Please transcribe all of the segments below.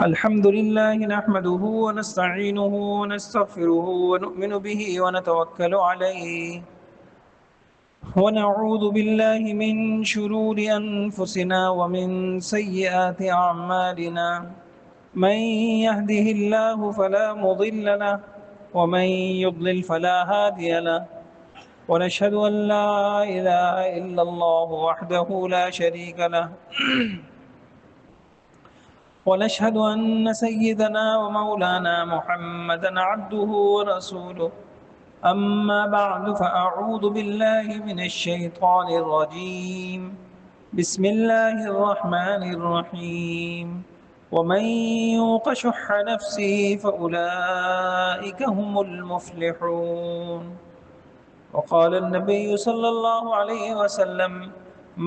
الحمد لله نحمده ونستعينه ونستغفره ونؤمن به ونتوكل عليه ونعوذ بالله من شرور أنفسنا ومن سيئات أعمالنا من يهده الله فلا مضل له ومن يضلل فلا هادي له ونشهد أن لا إله إلا الله وحده لا شريك له ونشهد أن سيدنا ومولانا محمدا عبده ورسوله أما بعد فأعوذ بالله من الشيطان الرجيم بسم الله الرحمن الرحيم ومن يوق شح نفسه فأولئك هم المفلحون وقال النبي صلى الله عليه وسلم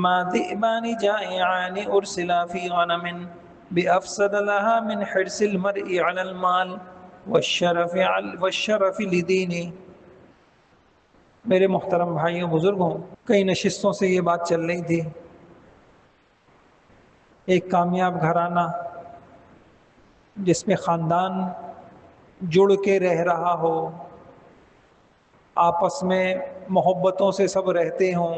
ما ذئبان جائعان أرسلا في غنم بأفسد لها من حرص المرء على المال والشرف لدینه۔ میرے محترم بھائیوں بزرگوں، کئی نشستوں سے یہ بات چل رہی تھی، ایک کامیاب گھرانہ جس میں خاندان جڑ کے رہ رہا ہو، آپس میں محبتوں سے سب رہتے ہوں،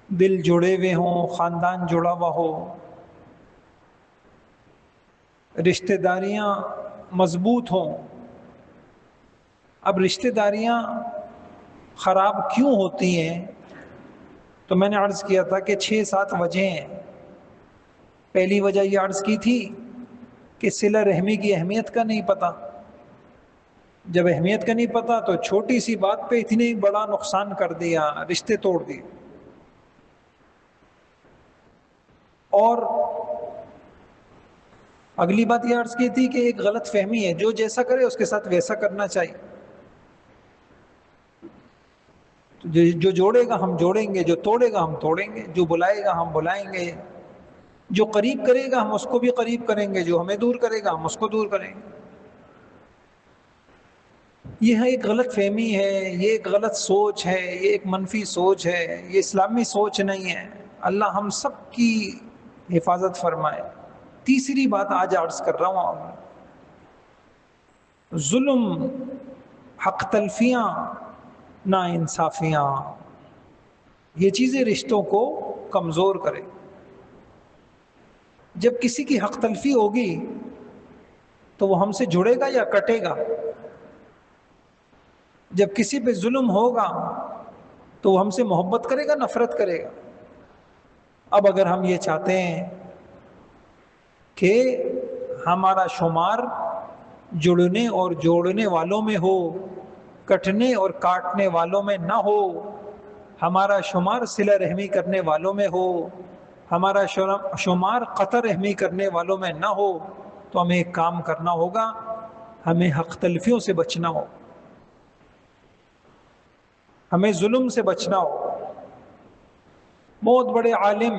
دل جڑے ہوئے ہوں، خاندان جڑا ہوا ہو، رشتہ داریاں مضبوط ہوں۔ اب رشتہ داریاں خراب کیوں ہوتی ہیں؟ تو میں نے عرض کیا تھا کہ 6-7 وجہیں ہیں۔ پہلی وجہ یہ عرض کی تھی کہ صلہ رحمی کی اہمیت کا نہیں پتہ۔ جب اہمیت کا نہیں پتہ تو چھوٹی سی بات پہ اتنی بڑا نقصان کر دیا، رشتے توڑ دیے۔ اور اگلی بات یہ عرض کی تھی کہ ایک غلط فہمی ہے، جو جیسا کرے اس کے ساتھ ویسا کرنا چاہیے۔ جو جوڑے گا ہم جوڑیں گے، جو توڑے گا ہم توڑیں گے، جو بلائے گا ہم بلائیں گے، جو قریب کرے گا ہم اس کو بھی قریب کریں گے، جو ہمیں دور کرے گا ہم اس کو دور کریں گے۔ یہ ایک غلط فہمی ہے، یہ ایک غلط سوچ ہے، یہ ایک منفی سوچ ہے، یہ اسلامی سوچ نہیں ہے۔ اللہ ہم سب کی حفاظت فرمائے۔ تیسری بات آج عرض کر رہا ہوں، ظلم، حق تلفیاں، ناانصافیاں، یہ چیزیں رشتوں کو کمزور کرے۔ جب کسی کی حق تلفی ہوگی تو وہ ہم سے جڑے گا یا کٹے گا؟ جب کسی پہ ظلم ہوگا تو وہ ہم سے محبت کرے گا، نفرت کرے گا؟ اب اگر ہم یہ چاہتے ہیں کہ ہمارا شمار جڑنے اور جوڑنے والوں میں ہو، کٹنے اور کاٹنے والوں میں نہ ہو، ہمارا شمار صلہ رحمی کرنے والوں میں ہو، ہمارا شمار قطع رحمی کرنے والوں میں نہ ہو، تو ہمیں ایک کام کرنا ہوگا، ہمیں حق تلفیوں سے بچنا ہو، ہمیں ظلم سے بچنا ہو۔ بہت بڑے عالم،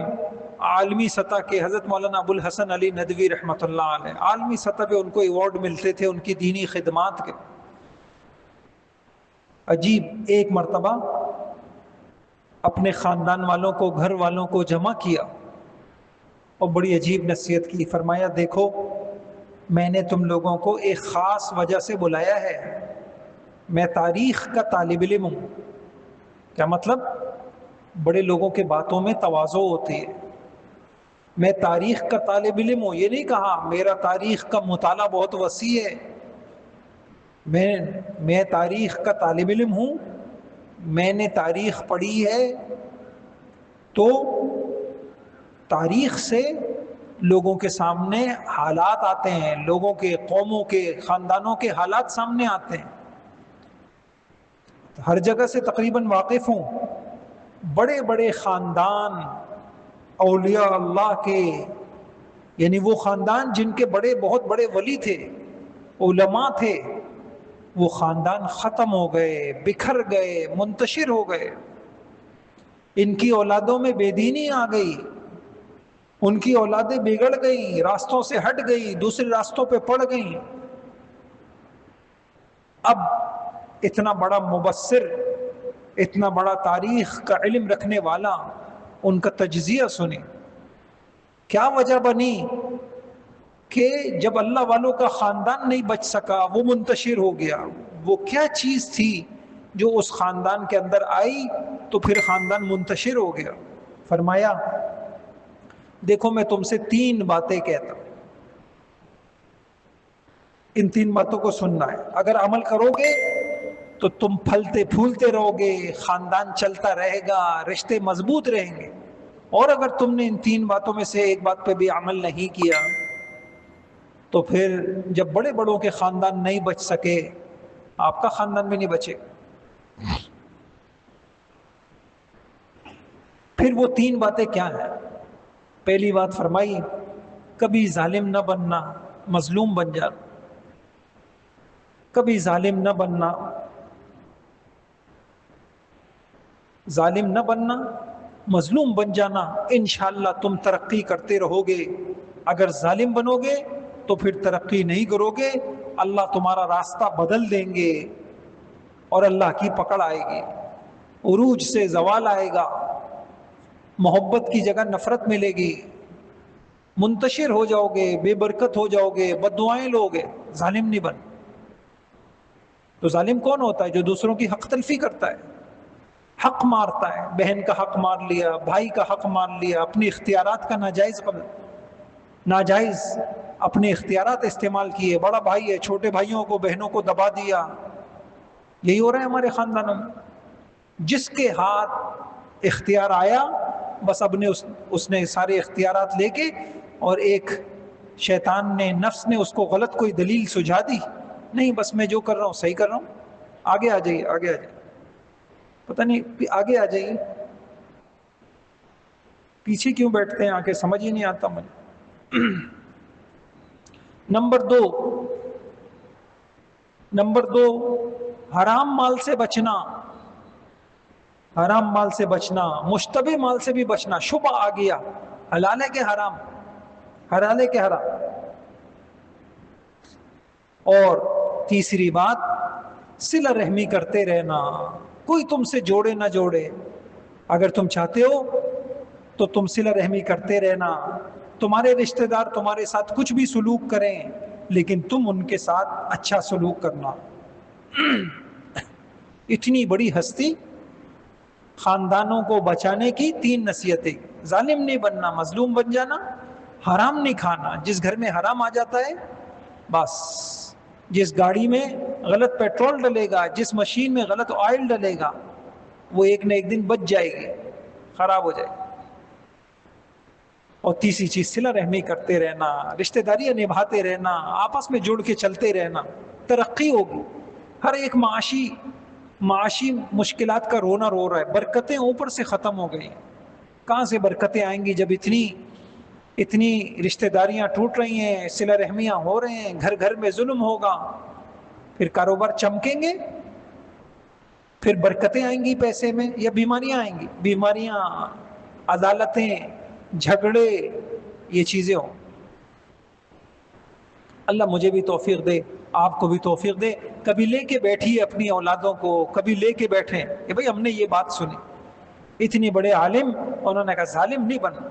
عالمی سطح کے حضرت مولانا ابو الحسن علی ندوی رحمۃ اللہ علیہ، عالمی سطح پہ ان کو ایوارڈ ملتے تھے ان کی دینی خدمات کے۔ عجیب، ایک مرتبہ اپنے خاندان والوں کو، گھر والوں کو جمع کیا اور بڑی عجیب نصیحت کی۔ فرمایا، دیکھو میں نے تم لوگوں کو ایک خاص وجہ سے بلایا ہے، میں تاریخ کا طالب علم ہوں۔ کیا مطلب؟ بڑے لوگوں کے باتوں میں تواضع ہوتی ہے۔ میں تاریخ کا طالب علم ہوں، یہ نہیں کہا میرا تاریخ کا مطالعہ بہت وسیع ہے، میں تاریخ کا طالب علم ہوں، میں نے تاریخ پڑھی ہے، تو تاریخ سے لوگوں کے سامنے حالات آتے ہیں، لوگوں کے، قوموں کے، خاندانوں کے حالات سامنے آتے ہیں، ہر جگہ سے تقریباً واقف ہوں۔ بڑے بڑے خاندان اولیاء اللہ کے، یعنی وہ خاندان جن کے بہت بڑے ولی تھے، علماء تھے، وہ خاندان ختم ہو گئے، بکھر گئے، منتشر ہو گئے۔ ان کی اولادوں میں بے دینی آ گئی، ان کی اولادیں بگڑ گئیں، راستوں سے ہٹ گئی، دوسرے راستوں پہ پڑ گئیں۔ اب اتنا بڑا مبصر، اتنا بڑا تاریخ کا علم رکھنے والا، ان کا تجزیہ سنیں۔ کیا وجہ بنی کہ جب اللہ والوں کا خاندان نہیں بچ سکا، وہ منتشر ہو گیا، وہ کیا چیز تھی جو اس خاندان کے اندر آئی تو پھر خاندان منتشر ہو گیا؟ فرمایا دیکھو میں تم سے 3 باتیں کہتا ہوں، ان 3 باتوں کو سننا ہے، اگر عمل کرو گے تو تم پھلتے پھولتے رہو گے، خاندان چلتا رہے گا، رشتے مضبوط رہیں گے، اور اگر تم نے ان 3 باتوں میں سے ایک بات پہ بھی عمل نہیں کیا تو پھر جب بڑے بڑوں کے خاندان نہیں بچ سکے، آپ کا خاندان بھی نہیں بچے۔ پھر وہ 3 باتیں کیا ہیں؟ پہلی بات فرمائی کبھی ظالم نہ بننا، مظلوم بن جانا، کبھی ظالم نہ بننا، ظالم نہ بننا، مظلوم بن جانا، انشاءاللہ تم ترقی کرتے رہو گے۔ اگر ظالم بنو گے تو پھر ترقی نہیں کرو گے، اللہ تمہارا راستہ بدل دیں گے اور اللہ کی پکڑ آئے گی، عروج سے زوال آئے گا، محبت کی جگہ نفرت ملے گی، منتشر ہو جاؤ گے، بے برکت ہو جاؤ گے، بد دعائیں لو گے، ظالم نہیں بن۔ تو ظالم کون ہوتا ہے؟ جو دوسروں کی حق تلفی کرتا ہے، حق مارتا ہے، بہن کا حق مار لیا، بھائی کا حق مار لیا، اپنی اختیارات کا ناجائز اپنے اختیارات استعمال کیے، بڑا بھائی ہے چھوٹے بھائیوں کو بہنوں کو دبا دیا۔ یہی ہو رہا ہے ہمارے خاندانوں میں، جس کے ہاتھ اختیار آیا بس اب نے اس نے سارے اختیارات لے کے، اور ایک شیطان نے، نفس نے اس کو غلط کوئی دلیل سجھا دی، نہیں بس میں جو کر رہا ہوں صحیح کر رہا ہوں، آگے آ جائیے آگے آ جائیے، پتہ نہیں آگے آ جائیے، پیچھے کیوں بیٹھتے ہیں، آگے سمجھ ہی نہیں آتا مجھے۔ نمبر دو حرام مال سے بچنا، حرام مال سے بچنا، مشتبہ مال سے بھی بچنا، شبہ آ گیا، حلال ہے کہ حرام، حلال ہے کہ حرام۔ اور تیسری بات صلہ رحمی کرتے رہنا، کوئی تم سے جوڑے نہ جوڑے، اگر تم چاہتے ہو تو تم صلہ رحمی کرتے رہنا، تمہارے رشتہ دار تمہارے ساتھ کچھ بھی سلوک کریں لیکن تم ان کے ساتھ اچھا سلوک کرنا۔ اتنی بڑی ہستی، خاندانوں کو بچانے کی 3 نصیحتیں، ظالم نہیں بننا، مظلوم بن جانا، حرام نہیں کھانا، جس گھر میں حرام آ جاتا ہے بس، جس گاڑی میں غلط پیٹرول ڈلے گا، جس مشین میں غلط آئل ڈلے گا، وہ ایک نہ ایک دن بچ جائے گی، خراب ہو جائے گی۔ اور تیسری چیز صلہ رحمی کرتے رہنا، رشتہ داریاں نبھاتے رہنا، آپس میں جڑ کے چلتے رہنا، ترقی ہوگی۔ ہر ایک معاشی مشکلات کا رونا رو رہا ہے، برکتیں اوپر سے ختم ہو گئی، کہاں سے برکتیں آئیں گی جب اتنی رشتہ داریاں ٹوٹ رہی ہیں، صلہ رحمیاں ہو رہے ہیں، گھر گھر میں ظلم ہوگا، پھر کاروبار چمکیں گے، پھر برکتیں آئیں گی پیسے میں یا بیماریاں آئیں گی؟ بیماریاں، عدالتیں، جھگڑے، یہ چیزیں ہوں۔ اللہ مجھے بھی توفیق دے، آپ کو بھی توفیق دے، کبھی لے کے بیٹھیے اپنی اولادوں کو، کبھی لے کے بیٹھیں کہ بھئی ہم نے یہ بات سنی، اتنی بڑے عالم، انہوں نے کہا ظالم نہیں بننا۔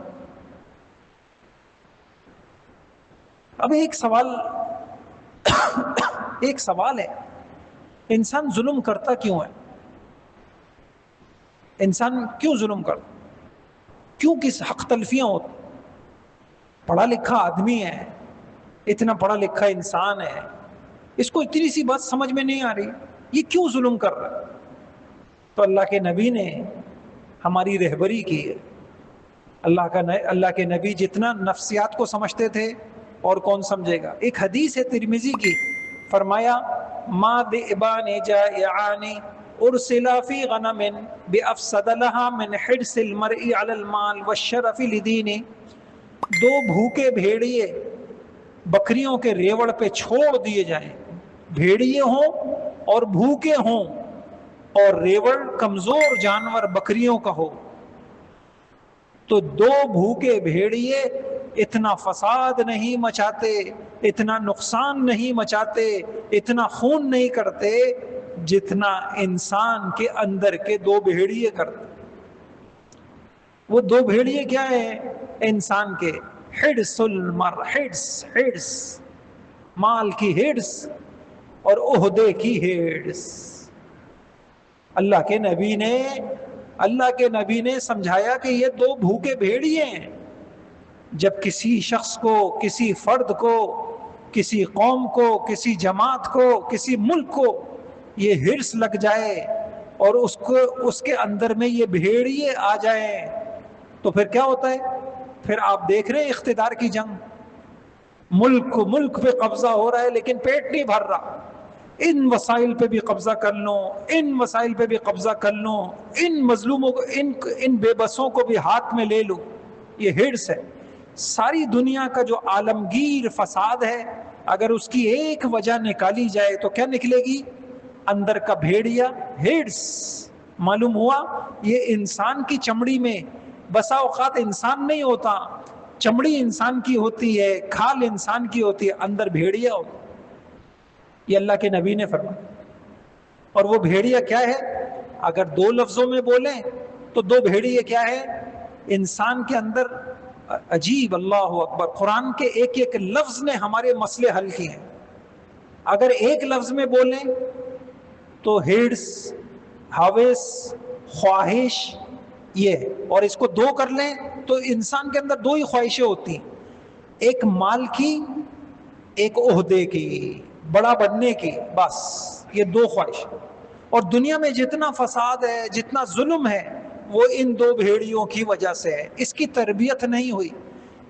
اب ایک سوال ہے، انسان ظلم کرتا کیوں ہے؟ انسان کیوں ظلم کرتا؟ کیوں کس حق تلفیاں ہوتی؟ پڑھا لکھا آدمی ہے، اتنا پڑھا لکھا انسان ہے، اس کو اتنی سی بات سمجھ میں نہیں آ رہی، یہ کیوں ظلم کر رہا ہے؟ تو اللہ کے نبی نے ہماری رہبری کی ہے۔ اللہ کے نبی جتنا نفسیات کو سمجھتے تھے اور کون سمجھے گا۔ ایک حدیث ہے ترمذی کی، فرمایا ما ذئبان جائعان ارسلا فی غنم بافسد لها من حرص المرء علی المال والشرف لدینہ، 2 بھوکے بھیڑیے بکریوں کے ریوڑ پہ چھوڑ دیے جائیں، بھیڑیے ہوں اور بھوکے ہوں، اور ریوڑ کمزور جانور بکریوں کا ہو، تو 2 بھوکے بھیڑیے اتنا فساد نہیں مچاتے، اتنا نقصان نہیں مچاتے، اتنا خون نہیں کرتے جتنا انسان کے اندر کے 2 بھیڑیے کرتے۔ وہ 2 بھیڑیے کیا ہیں انسان کے؟ حرص المر، حرص مال کی حرص اور عہدے کی حرص۔ اللہ کے نبی نے سمجھایا کہ یہ دو بھوکے بھیڑیے ہیں۔ جب کسی شخص کو، کسی فرد کو، کسی قوم کو، کسی جماعت کو، کسی ملک کو یہ حرص لگ جائے اور اس کے اندر میں یہ بھیڑیے آ جائیں تو پھر کیا ہوتا ہے؟ پھر آپ دیکھ رہے ہیں اقتدار کی جنگ، ملک پہ قبضہ ہو رہا ہے لیکن پیٹ نہیں بھر رہا، ان وسائل پہ بھی قبضہ کر لوں، ان وسائل پہ بھی قبضہ کر لوں، ان مظلوموں کو، ان بے بسوں کو بھی ہاتھ میں لے لوں، یہ حرص ہے۔ ساری دنیا کا جو عالمگیر فساد ہے، اگر اس کی ایک وجہ نکالی جائے تو کیا نکلے گی؟ اندر کا بھیڑیا حرص۔ معلوم ہوا یہ انسان کی چمڑی میں، بسا اوقات انسان نہیں ہوتا، چمڑی انسان کی ہوتی ہے، کھال انسان کی ہوتی ہے، اندر بھیڑیا ہوتا ہے۔ یہ اللہ کے نبی نے فرمایا۔ اور وہ بھیڑیا کیا ہے؟ اگر دو لفظوں میں بولیں تو دو بھیڑیے کیا ہے انسان کے اندر؟ عجیب، اللہ اکبر، قرآن کے ایک ایک لفظ نے ہمارے مسئلے حل کیے ہیں۔ اگر ایک لفظ میں بولیں تو حرص، ہوس، خواہش، یہ، اور اس کو دو کر لیں تو انسان کے اندر دو ہی خواہشیں ہوتی ہیں، ایک مال کی، ایک عہدے کی، بڑا بننے کی، بس یہ دو خواہش۔ اور دنیا میں جتنا فساد ہے، جتنا ظلم ہے، وہ ان دو بھیڑیوں کی وجہ سے ہے۔ اس کی تربیت نہیں ہوئی،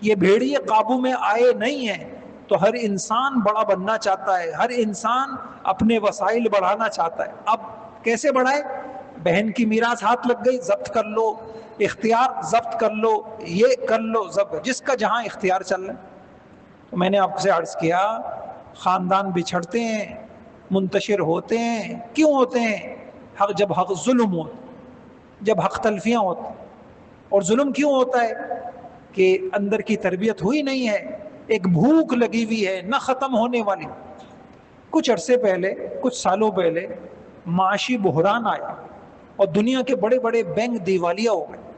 یہ بھیڑیے قابو میں آئے نہیں ہیں، تو ہر انسان بڑا بننا چاہتا ہے، ہر انسان اپنے وسائل بڑھانا چاہتا ہے۔ اب کیسے بڑھائے؟ بہن کی میراث ہاتھ لگ گئی، ضبط کر لو، اختیار ضبط کر لو، یہ کر لو، ضبط، جس کا جہاں اختیار چل رہا ہے۔ تو میں نے آپ سے عرض کیا، خاندان بچھڑتے ہیں، منتشر ہوتے ہیں، کیوں ہوتے ہیں؟ جب حق ظلم ہوتا، جب حق تلفیاں ہوتی۔ اور ظلم کیوں ہوتا ہے؟ کہ اندر کی تربیت ہوئی نہیں ہے، ایک بھوک لگی ہوئی ہے نہ ختم ہونے والی۔ کچھ عرصے پہلے، کچھ سالوں پہلے معاشی بحران آیا اور دنیا کے بڑے بڑے بینک دیوالیہ ہو گئے۔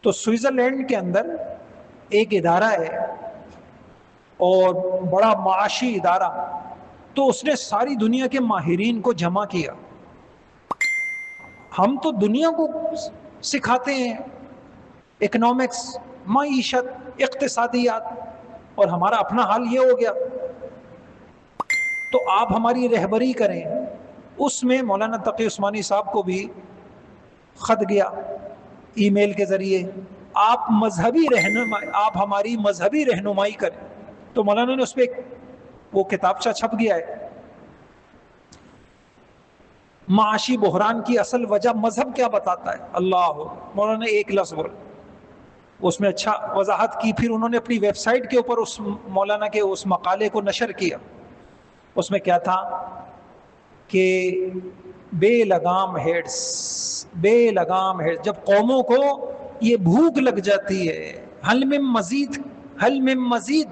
تو سوئٹزرلینڈ کے اندر ایک ادارہ ہے اور بڑا معاشی ادارہ، تو اس نے ساری دنیا کے ماہرین کو جمع کیا۔ ہم تو دنیا کو سکھاتے ہیں اکنامکس، معیشت، اقتصادیات، اور ہمارا اپنا حال یہ ہو گیا۔ تو آپ ہماری رہبری کریں۔ اس میں مولانا تقی عثمانی صاحب کو بھی خط گیا ای میل کے ذریعے، آپ ہماری مذہبی رہنمائی کریں۔ تو مولانا نے اس پہ وہ کتابچہ چھپ گیا ہے، معاشی بحران کی اصل وجہ مذہب کیا بتاتا ہے۔ اللہ، مولانا نے ایک لفظ بولا، اس میں اچھا وضاحت کی۔ پھر انہوں نے اپنی ویب سائٹ کے اوپر اس مولانا کے اس مقالے کو نشر کیا۔ اس میں کیا تھا کہ بے لگام ہیڈس، بے لگام ہیڈس، جب قوموں کو یہ بھوک لگ جاتی ہے، حل میں مزید،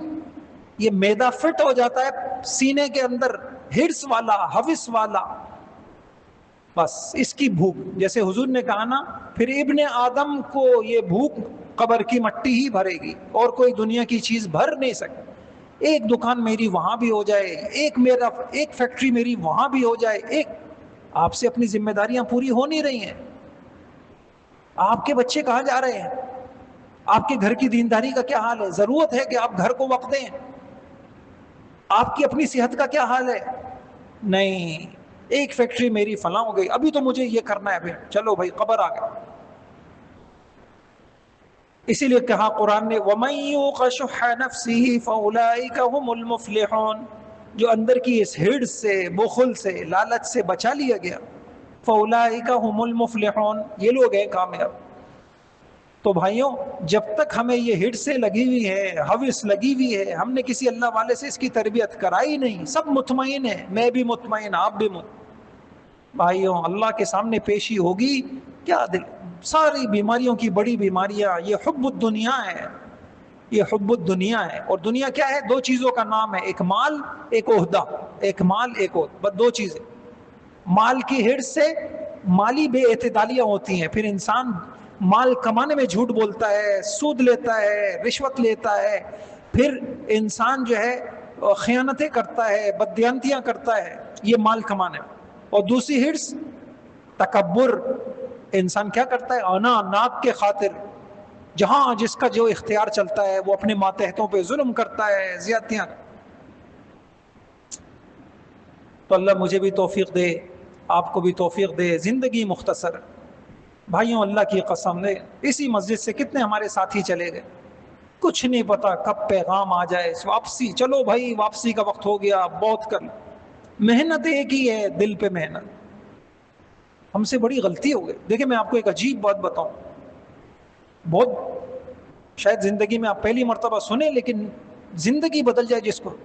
یہ میدہ فٹ ہو جاتا ہے سینے کے اندر، ہرس والا، ہوس والا، بس اس کی بھوک، جیسے حضور نے کہا نا، پھر ابن آدم کو یہ بھوک قبر کی مٹی ہی بھرے گی، اور کوئی دنیا کی چیز بھر نہیں سکتی۔ ایک دکان میری وہاں بھی ہو جائے، ایک فیکٹری میری وہاں بھی ہو جائے، آپ سے اپنی ذمہ داریاں پوری ہو نہیں رہی ہیں۔ آپ کے بچے کہاں جا رہے ہیں؟ آپ کے گھر کی دینداری کا کیا حال ہے؟ ضرورت ہے کہ آپ گھر کو وقت دیں۔ آپ کی اپنی صحت کا کیا حال ہے؟ نہیں، ایک فیکٹری میری فلاں ہو گئی، ابھی تو مجھے یہ کرنا ہے، چلو بھائی قبر آ گیا۔ اسی لیے کہا قرآن نے وَمَن يُوقَ شُحَّ نَفْسِهِ فَأُولَٰئِكَ هُمُ الْمُفْلِحُونَ، جو اندر کی اس حرص سے، بخل سے، لالچ سے بچا لیا گیا، فَأُولَٰئِكَ هُمُ الْمُفْلِحُونَ، یہ لوگ ہیں کامیاب۔ تو بھائیوں، جب تک ہمیں یہ حرصیں لگی ہوئی ہے، ہوس لگی ہوئی ہے، ہم نے کسی اللہ والے سے اس کی تربیت کرائی نہیں، سب مطمئن ہیں، میں بھی مطمئن، آپ بھی مطمئن۔ بھائیوں، اللہ کے سامنے پیشی ہوگی، کیا دل، ساری بیماریوں کی بڑی بیماریاں یہ حب الدنیا ہے، یہ حب الدنیا ہے۔ اور دنیا کیا ہے؟ دو چیزوں کا نام ہے، ایک مال، ایک عہدہ، ایک مال، ایک عہدہ، بس دو چیزیں۔ مال کی حرص سے مالی بے اعتدالیاں ہوتی ہیں، پھر انسان مال کمانے میں جھوٹ بولتا ہے، سود لیتا ہے، رشوت لیتا ہے، پھر انسان جو ہے خیانتیں کرتا ہے، بددیانتیاں کرتا ہے، یہ مال کمانے میں. اور دوسری ہرس تکبر، انسان کیا کرتا ہے؟ انا ناک کے خاطر جہاں جس کا جو اختیار چلتا ہے وہ اپنے ماتحتوں پہ ظلم کرتا ہے، زیادتیاں. تو اللہ مجھے بھی توفیق دے، آپ کو بھی توفیق دے. زندگی مختصر بھائیوں، اللہ کی قسم دے، اسی مسجد سے کتنے ہمارے ساتھی چلے گئے، کچھ نہیں پتا کب پیغام آ جائے واپسی. چلو بھائی واپسی کا وقت ہو گیا، بہت کر. محنت ایک ہی ہے، دل پہ محنت. ہم سے بڑی غلطی ہو گئی. دیکھیں میں آپ کو ایک عجیب بات بتاؤں، بہت شاید زندگی میں آپ پہلی مرتبہ سنیں، لیکن زندگی بدل جائے جس کو.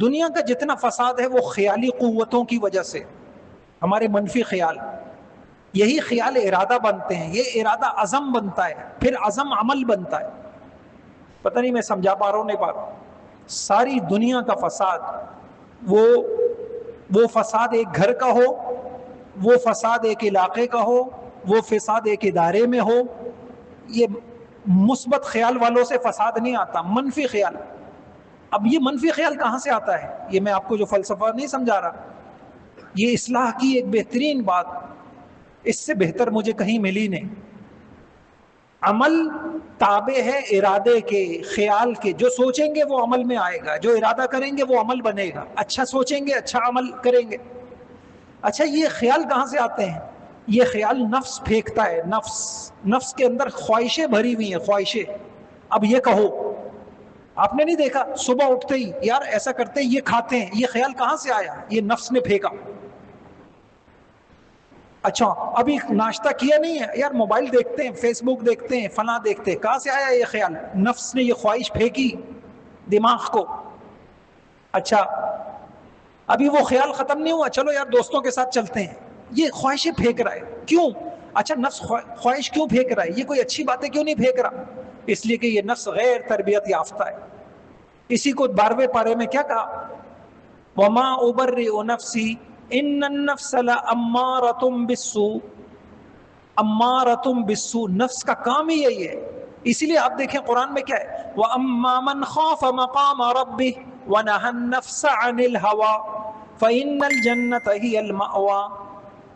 دنیا کا جتنا فساد ہے وہ خیالی قوتوں کی وجہ سے، ہمارے منفی خیال. یہی خیال ارادہ بنتے ہیں، یہ ارادہ عزم بنتا ہے، پھر عزم عمل بنتا ہے. پتہ نہیں میں سمجھا پا رہا ہوں نہیں پا رہا ہوں. ساری دنیا کا فساد، وہ فساد ایک گھر کا ہو، وہ فساد ایک علاقے کا ہو، وہ فساد ایک ادارے میں ہو، یہ مثبت خیال والوں سے فساد نہیں آتا، منفی خیال. اب یہ منفی خیال کہاں سے آتا ہے؟ یہ میں آپ کو جو فلسفہ نہیں سمجھا رہا، یہ اصلاح کی ایک بہترین بات، اس سے بہتر مجھے کہیں ملی نہیں. عمل تابع ہے ارادے کے، خیال کے. جو سوچیں گے وہ عمل میں آئے گا، جو ارادہ کریں گے وہ عمل بنے گا. اچھا سوچیں گے، اچھا عمل کریں گے. اچھا یہ خیال کہاں سے آتے ہیں؟ یہ خیال نفس پھینکتا ہے. نفس کے اندر خواہشیں بھری ہوئی ہیں، خواہشیں. اب یہ کہو، آپ نے نہیں دیکھا صبح اٹھتے ہی یار ایسا کرتے ہیں، یہ کھاتے ہیں، یہ خیال کہاں سے آیا؟ یہ نفس نے پھینکا. اچھا ابھی ناشتہ کیا نہیں ہے، یار موبائل دیکھتے ہیں، فیس بک دیکھتے ہیں، فلاں دیکھتے ہیں. کہاں سے آیا یہ خیال؟ نفس نے یہ خواہش پھینکی دماغ کو. اچھا ابھی وہ خیال ختم نہیں ہوا، چلو یار دوستوں کے ساتھ چلتے ہیں. یہ خواہشیں پھینک رہا ہے. کیوں؟ اچھا نفس خواہش کیوں پھینک رہا ہے؟ یہ کوئی اچھی باتیں کیوں نہیں پھینک رہا؟ اس لیے کہ یہ نفس غیر تربیت یافتہ ہے. اسی کو 12ویں پارے میں کیا کہا؟ وَمَا أُبَرِّئُ نَفْسِي إِنَّ النَّفْسَ لَأَمَّارَةٌ بِالسُّوءِ. امارتم بالسوء، نفس کا کام ہی یہی ہے. اسی لیے آپ دیکھیں قرآن میں کیا ہے؟ وَأَمَّا مَنْ خَافَ مَقَامَ رَبِّهِ وَنَهَى النَّفْسَ عَنِ الْهَوَىٰ فَإِنَّ الْجَنَّةَ هِيَ الْمَأْوَىٰ.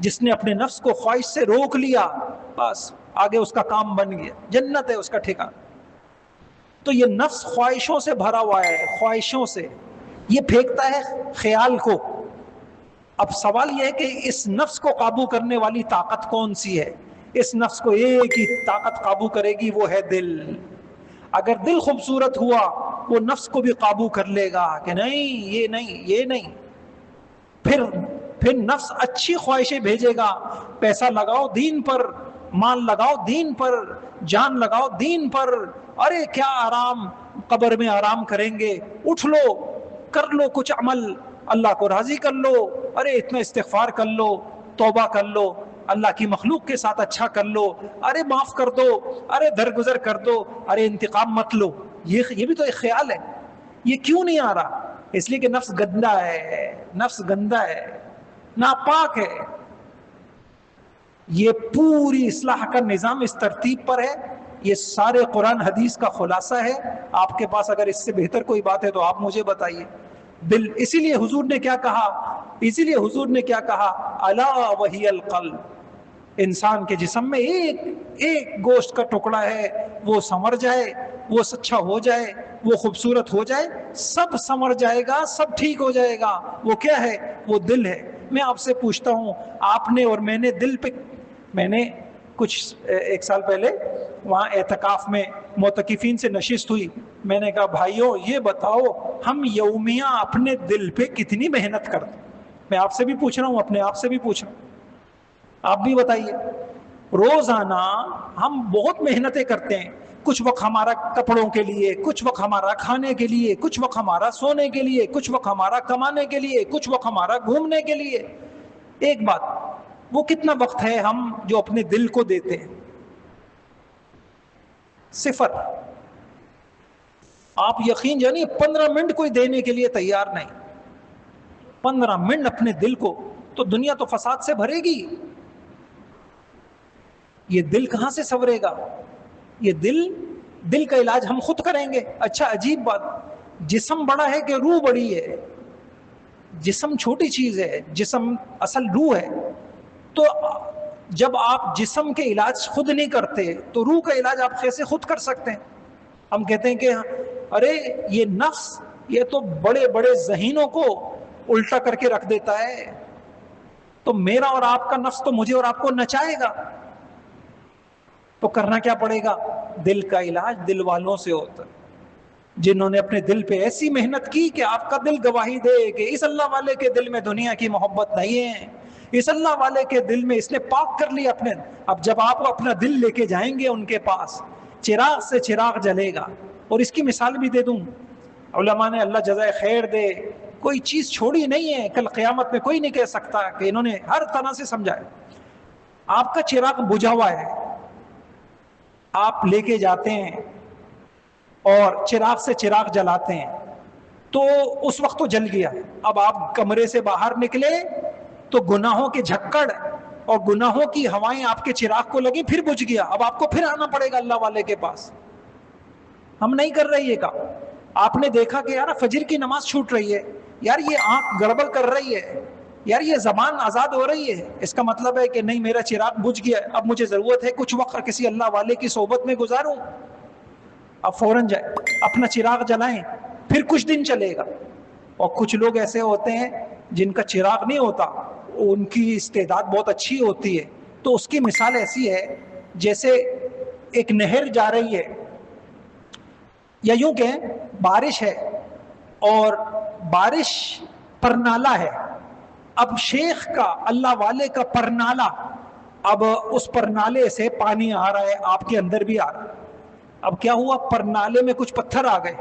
جس نے اپنے نفس کو خواہش سے روک لیا، بس آگے اس کا کام بن گیا، جنت ہے اس کا ٹھکانہ. تو یہ نفس خواہشوں سے بھرا ہوا ہے، خواہشوں سے یہ پھینکتا ہے خیال کو. اب سوال یہ ہے کہ اس نفس کو قابو کرنے والی طاقت کون سی ہے؟ اس نفس کو ایک ہی طاقت قابو کرے گی، وہ ہے دل. اگر دل خوبصورت ہوا وہ نفس کو بھی قابو کر لے گا کہ نہیں یہ نہیں یہ نہیں. پھر نفس اچھی خواہشیں بھیجے گا. پیسہ لگاؤ دین پر، مال لگاؤ دین پر، جان لگاؤ دین پر. ارے کیا آرام، قبر میں آرام کریں گے، اٹھ لو کر لو کچھ عمل، اللہ کو راضی کر لو. ارے اتنا استغفار کر لو، توبہ کر لو، اللہ کی مخلوق کے ساتھ اچھا کر لو، ارے معاف کر دو، ارے درگزر کر دو، ارے انتقام مت لو. یہ بھی تو ایک خیال ہے. یہ کیوں نہیں آ رہا؟ اس لیے کہ نفس گندا ہے، نفس گندا ہے، ناپاک ہے. یہ پوری اصلاح کا نظام اس ترتیب پر ہے. یہ سارے قرآن حدیث کا خلاصہ ہے. آپ کے پاس اگر اس سے بہتر کوئی بات ہے تو آپ مجھے بتائیے. اسی لیے حضور نے کیا کہا؟ الا وہی القلب. انسان کے جسم میں ایک گوشت کا ٹکڑا ہے، وہ سنور جائے، وہ اچھا ہو جائے، وہ خوبصورت ہو جائے، سب سنور جائے گا، سب ٹھیک ہو جائے گا. وہ کیا ہے؟ وہ دل ہے. میں آپ سے پوچھتا ہوں، آپ نے اور میں نے دل پہ، میں نے کچھ 1 سال پہلے وہاں اعتکاف میں معتکفین سے نشست ہوئی. میں نے کہا بھائیوں یہ بتاؤ ہم یومیہ اپنے دل پہ کتنی محنت کرتے؟ میں آپ سے بھی پوچھ رہا ہوں، اپنے آپ سے بھی پوچھ رہا ہوں، آپ بھی بتائیے. روزانہ ہم بہت محنتیں کرتے ہیں. کچھ وقت ہمارا کپڑوں کے لیے، کچھ وقت ہمارا کھانے کے لیے، کچھ وقت ہمارا سونے کے لیے، کچھ وقت ہمارا کمانے کے لیے، کچھ وقت ہمارا گھومنے کے لیے. ایک بات، وہ کتنا وقت ہے ہم جو اپنے دل کو دیتے ہیں؟ 0. آپ یقین جانیے 15 منٹ کوئی دینے کے لیے تیار نہیں. 15 منٹ اپنے دل کو، تو دنیا تو فساد سے بھرے گی. یہ دل کہاں سے سنورے گا؟ یہ دل کا علاج ہم خود کریں گے؟ اچھا عجیب بات، جسم بڑا ہے کہ روح بڑی ہے؟ جسم چھوٹی چیز ہے، جسم اصل روح ہے. تو جب آپ جسم کے علاج خود نہیں کرتے تو روح کا علاج آپ کیسے خود کر سکتے ہیں؟ ہم کہتے ہیں کہ ارے یہ نفس یہ تو بڑے بڑے ذہینوں کو الٹا کر کے رکھ دیتا ہے، تو میرا اور آپ کا نفس تو مجھے اور آپ کو نچائے گا. تو کرنا کیا پڑے گا؟ دل کا علاج دل والوں سے ہوتا ہے، جنہوں نے اپنے دل پہ ایسی محنت کی کہ آپ کا دل گواہی دے کہ اس اللہ والے کے دل میں دنیا کی محبت نہیں ہے، اس اللہ والے کے دل میں اس نے پاک کر لیا اپنے. اب جب آپ اپنا دل لے کے جائیں گے ان کے پاس، چراغ سے چراغ جلے گا. اور اس کی مثال بھی دے دوں، علماء نے اللہ جزائے خیر دے کوئی چیز چھوڑی نہیں ہے. کل قیامت میں کوئی نہیں کہہ سکتا کہ انہوں نے ہر طرح سے سمجھایا. آپ کا چراغ بجھا ہوا ہے، آپ لے کے جاتے ہیں اور چراغ سے چراغ جلاتے ہیں تو اس وقت تو جل گیا. اب آپ کمرے سے باہر نکلے تو گناہوں کے جھکڑ اور گناہوں کی ہوائیں آپ کے چراغ کو لگی، پھر بجھ گیا. اب آپ کو پھر آنا پڑے گا اللہ والے کے پاس. ہم نہیں کر رہے یہ کام. آپ نے دیکھا کہ یار فجر کی نماز چھوٹ رہی ہے، یار یہ آنکھ گڑبڑ کر رہی ہے، یار یہ زبان آزاد ہو رہی ہے، اس کا مطلب ہے کہ نہیں میرا چراغ بجھ گیا، اب مجھے ضرورت ہے کچھ وقت کسی اللہ والے کی صحبت میں گزاروں. اب فوراً جائے اپنا چراغ جلائیں، پھر کچھ دن چلے گا. اور کچھ لوگ ایسے ہوتے ہیں جن کا چراغ نہیں ہوتا، ان کی استعداد بہت اچھی ہوتی ہے. تو اس کی مثال ایسی ہے جیسے ایک نہر جا رہی ہے، یا یوں کہ بارش ہے اور بارش پرنالہ ہے. اب شیخ کا اللہ والے کا پرنالہ، اب اس پرنالے سے پانی آ رہا ہے، آپ کے اندر بھی آ رہا ہے. اب کیا ہوا؟ پرنالے میں کچھ پتھر آ گئے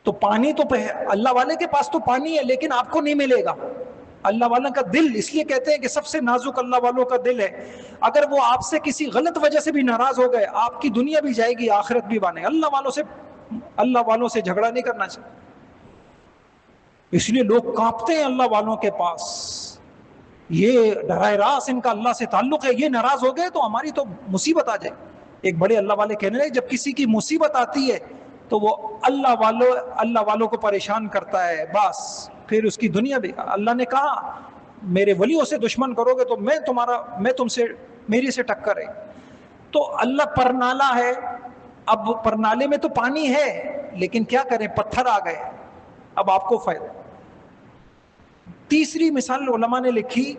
تو پانی تو اللہ والے کے پاس تو پانی ہے لیکن آپ کو نہیں ملے گا. اللہ والوں کا دل اس لیے کہتے ہیں کہ سب سے نازک اللہ والوں کا دل ہے. اگر وہ آپ سے کسی غلط وجہ سے بھی ناراض ہو گئے، آپ کی دنیا بھی جائے گی آخرت بھی بانے. اللہ والوں سے جھگڑا نہیں کرنا چاہیے. اس لیے لوگ کانپتے ہیں اللہ والوں کے پاس، یہ براہ راست ان کا اللہ سے تعلق ہے، یہ ناراض ہو گئے تو ہماری تو مصیبت آ جائے. ایک بڑے اللہ والے کہنے لگے جب کسی کی مصیبت آتی ہے تو وہ اللہ والوں کو پریشان کرتا ہے، بس پھر اس کی دنیا بھی. اللہ نے کہا میرے ولیوں سے دشمن کرو گے تو میں تم سے میری سے ٹکر ہے. تو اللہ پرنالہ ہے، اب پرنالے میں تو پانی ہے لیکن کیا کریں پتھر آ گئے، اب آپ کو فائدہ. تیسری مثال علماء نے لکھی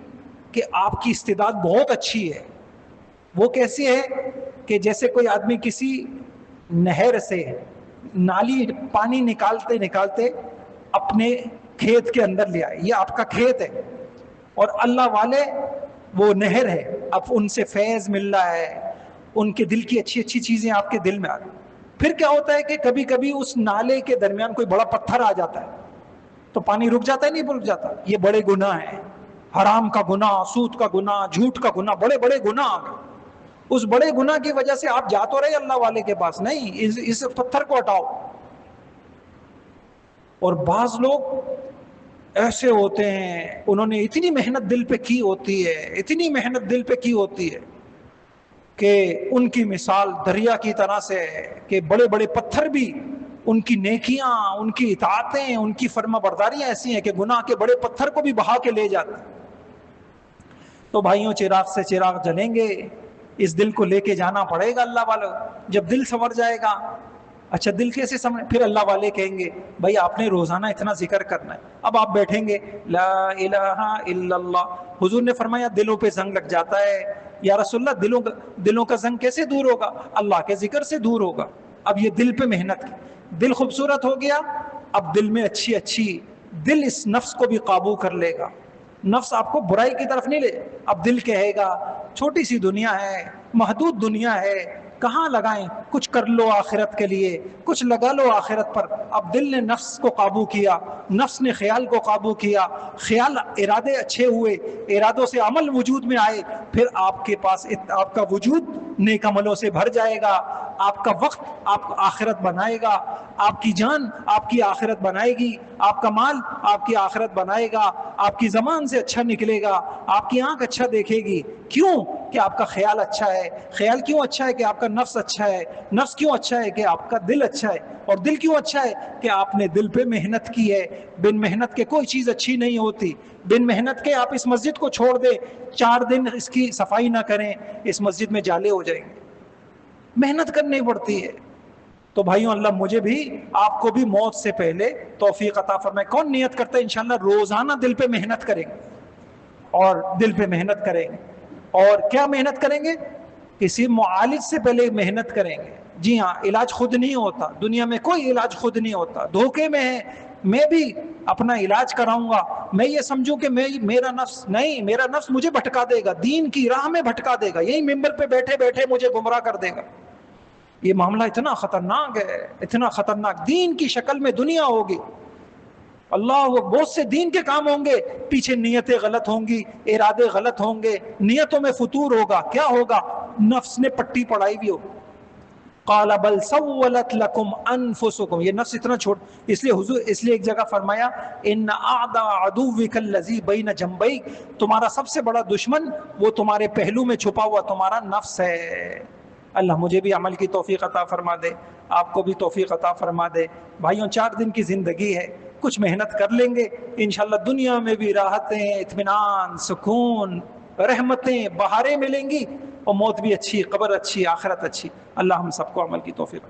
کہ آپ کی استعداد بہت اچھی ہے. وہ کیسی ہے کہ جیسے کوئی آدمی کسی نہر سے نالی پانی نکالتے نکالتے اپنے کھیت کے اندر لے آئے. یہ آپ کا کھیت ہے اور اللہ والے وہ نہر ہے، اب ان سے فیض مل رہا ہے، ان کے دل کی اچھی اچھی چیزیں آپ کے دل میں آ رہی. پھر کیا ہوتا ہے کہ کبھی کبھی اس نالے کے درمیان کوئی بڑا پتھر آ جاتا ہے تو پانی رک جاتا ہے، نہیں رک جاتا. یہ بڑے گناہ ہیں، حرام کا گناہ، سود کا گناہ، جھوٹ کا گناہ، بڑے بڑے گناہ آ گئے. اس بڑے گناہ کی وجہ سے آپ جا تو رہے اللہ والے کے پاس، نہیں اس پتھر کو ہٹاؤ. اور بعض لوگ ایسے ہوتے ہیں انہوں نے اتنی محنت دل پہ کی ہوتی ہے، اتنی محنت دل پہ کی ہوتی ہے کہ ان کی مثال دریا کی طرح سے ہے کہ بڑے بڑے پتھر بھی ان کی نیکیاں، ان کی اطاعتیں، ان کی فرما برداریاں ایسی ہیں کہ گناہ کے بڑے پتھر کو بھی بہا کے لے جاتے ہیں. تو بھائیوں چراغ سے چراغ جلیں گے، اس دل کو لے کے جانا پڑے گا اللہ والوں. جب دل سنور جائے گا، اچھا دل کیسے سمجھ، پھر اللہ والے کہیں گے بھائی آپ نے روزانہ اتنا ذکر کرنا ہے. اب آپ بیٹھیں گے لا الہ الا اللہ، حضور نے فرمایا دلوں پہ زنگ لگ جاتا ہے. یا رسول اللہ دلوں کا زنگ کیسے دور ہوگا؟ اللہ کے ذکر سے دور ہوگا. اب یہ دل پہ محنت کی، دل خوبصورت ہو گیا، اب دل میں اچھی دل اس نفس کو بھی قابو کر لے گا. نفس آپ کو برائی کی طرف نہیں لے. اب دل کہے گا چھوٹی سی دنیا ہے، محدود دنیا ہے، کہاں لگائیں، کچھ کر لو آخرت کے لیے، کچھ لگا لو آخرت پر. اب دل نے نفس کو قابو کیا، نفس نے خیال کو قابو کیا، خیال ارادے اچھے ہوئے، ارادوں سے عمل وجود میں آئے، پھر آپ کے پاس آپ کا وجود نیک عملوں سے بھر جائے گا. آپ کا وقت آپ آخرت بنائے گا، آپ کی جان آپ کی آخرت بنائے گی، آپ کا مال آپ کی آخرت بنائے گا، آپ کی زبان سے اچھا نکلے گا، آپ کی آنکھ اچھا دیکھے گی. کیوں کہ آپ کا خیال اچھا ہے. خیال کیوں اچھا ہے؟ کہ آپ کا نفس اچھا ہے. نفس کیوں اچھا ہے؟ کہ آپ کا دل اچھا ہے. اور دل کیوں اچھا ہے؟ کہ آپ نے دل پہ محنت کی ہے. بن محنت کے کوئی چیز اچھی نہیں ہوتی. بن محنت کے آپ اس مسجد کو چھوڑ دیں، 4 دن اس کی صفائی نہ کریں، اس مسجد میں جالے ہو جائیں گے. محنت کرنی پڑتی ہے. تو بھائیوں، اللہ مجھے بھی آپ کو بھی موت سے پہلے توفیق عطا فرمائے. کون نیت کرتا ہے انشاءاللہ روزانہ دل پہ محنت کریں گے، اور دل پہ محنت کریں گے. اور کیا محنت کریں گے؟ کسی معالج سے پہلے محنت کریں گے. جی ہاں، علاج خود نہیں ہوتا، دنیا میں کوئی علاج خود نہیں ہوتا. دھوکے میں ہے. میں بھی اپنا علاج کراؤں گا، میں یہ سمجھوں کہ میرا نفس نہیں، میرا نفس مجھے بھٹکا دے گا، دین کی راہ میں بھٹکا دے گا، یہی ممبر پہ بیٹھے بیٹھے مجھے گمراہ کر دے گا. یہ معاملہ اتنا خطرناک ہے، اتنا خطرناک. دین کی شکل میں دنیا ہوگی، اللہ وہ بہت سے دین کے کام ہوں گے، پیچھے نیتیں غلط ہوں گی، ارادے غلط ہوں گے، نیتوں میں فطور ہوگا. کیا ہوگا؟ نفس نے پٹی پڑھائی بھی ہوگی. قال بل سولت لکم انفسکم، یہ نفس اتنا چھوٹ. اس لیے ایک جگہ فرمایا ان اعداء عدوک الذی بین جنبیک، تمہارا سب سے بڑا دشمن وہ تمہارے پہلو میں چھپا ہوا تمہارا نفس ہے. اللہ مجھے بھی عمل کی توفیق عطا فرما دے، آپ کو بھی توفیق عطا فرما دے. بھائیوں، 4 دن کی زندگی ہے، کچھ محنت کر لیں گے انشاءاللہ دنیا میں بھی راحتیں، اطمینان، سکون، رحمتیں، بہاریں ملیں گی، اور موت بھی اچھی، قبر اچھی، آخرت اچھی. اللہ ہم سب کو عمل کی توفیق.